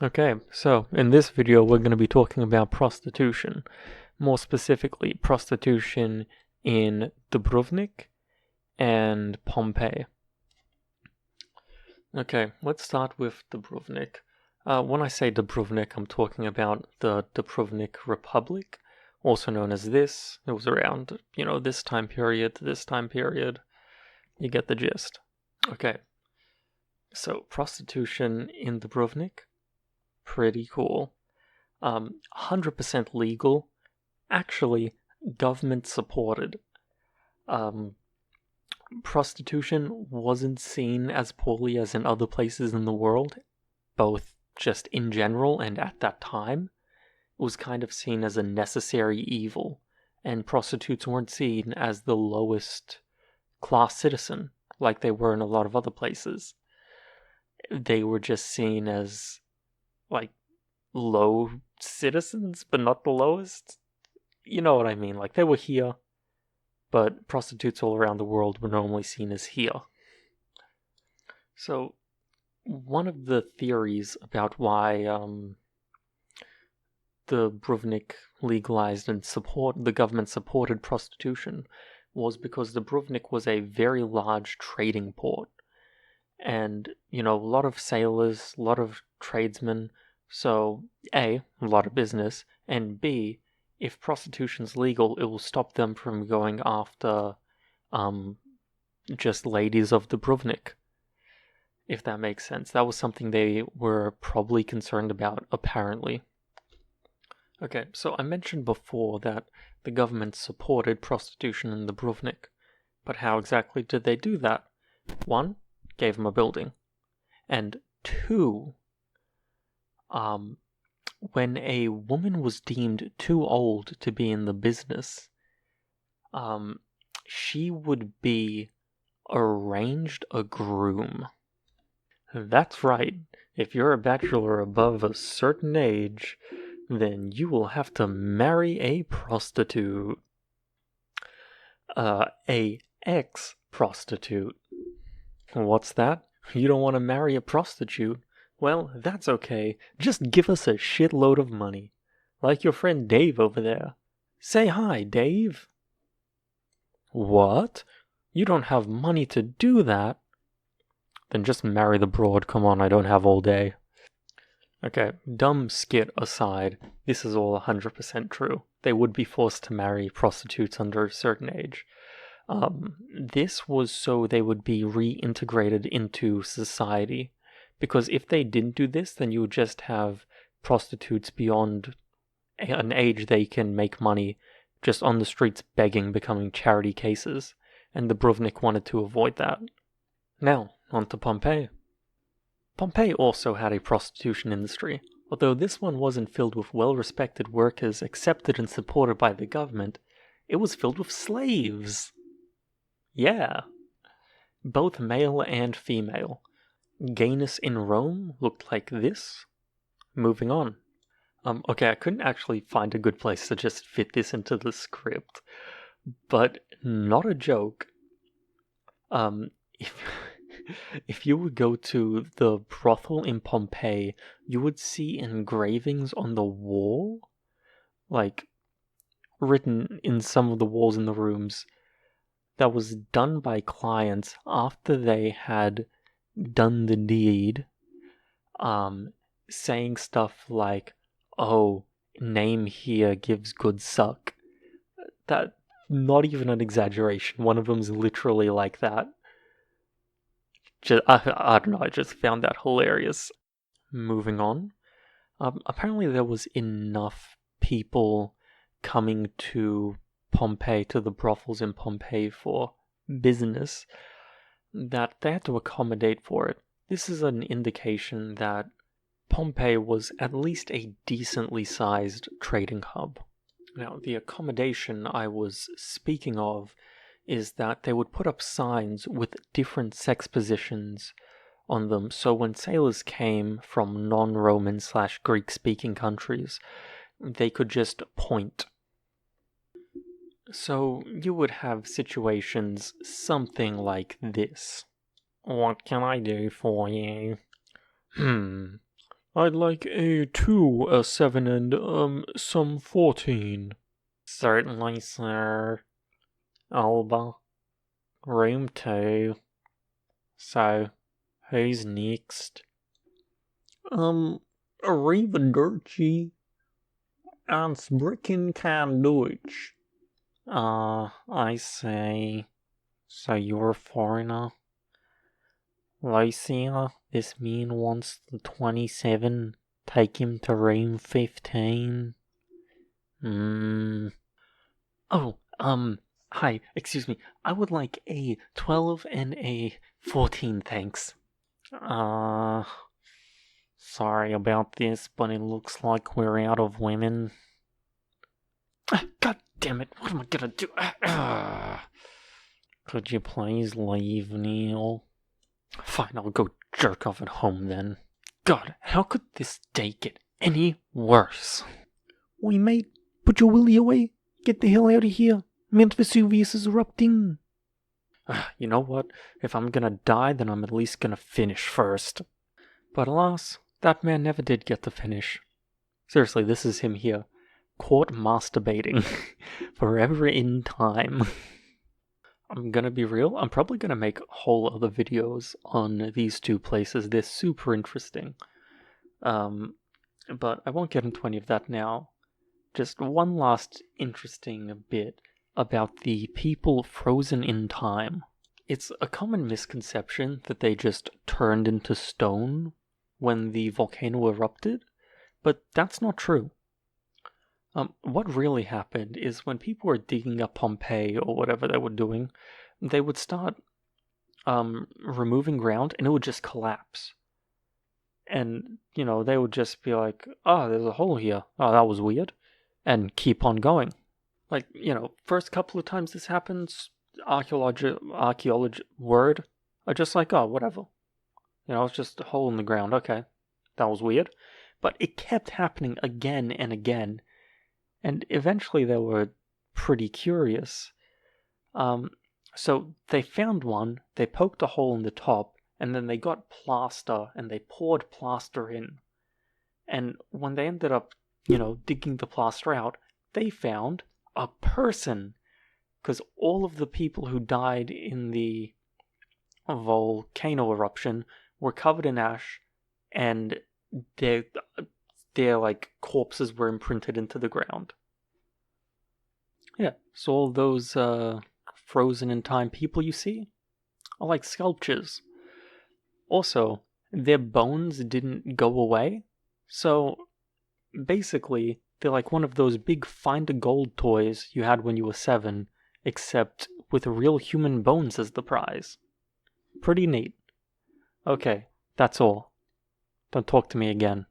Okay, so in this video we're going to be talking about prostitution. More specifically, prostitution in Dubrovnik and Pompeii. Okay, let's start with Dubrovnik. When I say Dubrovnik, I'm talking about the Dubrovnik Republic, also known as this. It was around, this time period to this time period. You get the gist. Okay, so prostitution in Dubrovnik, pretty cool. 100% legal, actually government supported. Prostitution wasn't seen as poorly as in other places in the world, both just in general and at that time. It was kind of seen as a necessary evil, and prostitutes weren't seen as the lowest class citizen like they were in a lot of other places. They were just seen as like low citizens, but not the lowest. You know what I mean? Like, they were here, but prostitutes all around the world were normally seen as here. So, one of the theories about why the Dubrovnik legalized and the government supported prostitution was because Dubrovnik was a very large trading port. And, a lot of sailors, a lot of tradesmen. So, A, a lot of business, and B, if prostitution's legal, it will stop them from going after just ladies of Dubrovnik, if that makes sense. That was something they were probably concerned about, apparently. Okay, so I mentioned before that the government supported prostitution in Dubrovnik, but how exactly did they do that? 1, gave them a building, and 2, when a woman was deemed too old to be in the business, she would be arranged a groom. That's right. If you're a bachelor above a certain age, then you will have to marry a prostitute. A ex-prostitute. What's that? You don't want to marry a prostitute? Well, that's okay. Just give us a shitload of money. Like your friend Dave over there. Say hi, Dave. What? You don't have money to do that? Then just marry the broad. Come on, I don't have all day. Okay, dumb skit aside, this is all 100% true. They would be forced to marry prostitutes under a certain age. This was so they would be reintegrated into society. Because if they didn't do this, then you would just have prostitutes beyond an age they can make money just on the streets begging, becoming charity cases. And the Dubrovnik wanted to avoid that. Now, on to Pompeii. Pompeii also had a prostitution industry, although this one wasn't filled with well-respected workers accepted and supported by the government. It was filled with slaves. Yeah. Both male and female. Gayness in Rome looked like this. Moving on. Okay, I couldn't actually find a good place to just fit this into the script, but not a joke. If you would go to the brothel in Pompeii, you would see engravings on the wall, like written in some of the walls in the rooms, that was done by clients after they had done the deed, saying stuff like, "Oh, name here gives good suck." That, not even an exaggeration. One of them's literally like that. I don't know, I just found that hilarious. Moving on. Apparently there was enough people coming to Pompeii, to the brothels in Pompeii for business, that they had to accommodate for it. This is an indication that Pompeii was at least a decently sized trading hub. Now, the accommodation I was speaking of is that they would put up signs with different sex positions on them, so when sailors came from non-Roman / Greek-speaking countries, they could just point. So you would have situations something like this. What can I do for you? I'd like a 2, a 7, and, some 14. Certainly, sir. Alba. Room 2. So, who's next? Arrivederci. Ansprechen kann Deutsch. I see. So you're a foreigner? Lucia, this man wants the 27. Take him to room 15. Oh, hi, excuse me. I would like a 12 and a 14, thanks. Sorry about this, but it looks like we're out of women. God damn it, what am I gonna do? Could you please leave, Neil? Fine, I'll go jerk off at home then. God, how could this day get any worse? Oi, mate, put your willy away. Get the hell out of here. Mount Vesuvius is erupting. You know what? If I'm gonna die, then I'm at least gonna finish first. But alas, that man never did get to finish. Seriously, this is him here. Caught masturbating. Forever in time. I'm gonna be real, I'm probably gonna make whole other videos on these two places. They're super interesting. But I won't get into any of that now. Just one last interesting bit about the people frozen in time. It's a common misconception that they just turned into stone when the volcano erupted, but that's not true. What really happened is when people were digging up Pompeii or whatever they were doing, they would start removing ground and it would just collapse. And, they would just be like, oh, there's a hole here. Oh, that was weird. And keep on going. Like, first couple of times this happens, archaeology word are just like, oh, whatever. It's just a hole in the ground. Okay, that was weird. But it kept happening again and again. And eventually they were pretty curious. So they found one, they poked a hole in the top, and then they got plaster and they poured plaster in. And when they ended up, digging the plaster out, they found a person. Because all of the people who died in the volcano eruption were covered in ash, and their corpses were imprinted into the ground. Yeah, so all those frozen in time people you see are like sculptures. Also, their bones didn't go away, so basically they're like one of those big find a gold toys you had when you were 7, except with real human bones as the prize. Pretty neat. Okay, that's all. Don't talk to me again.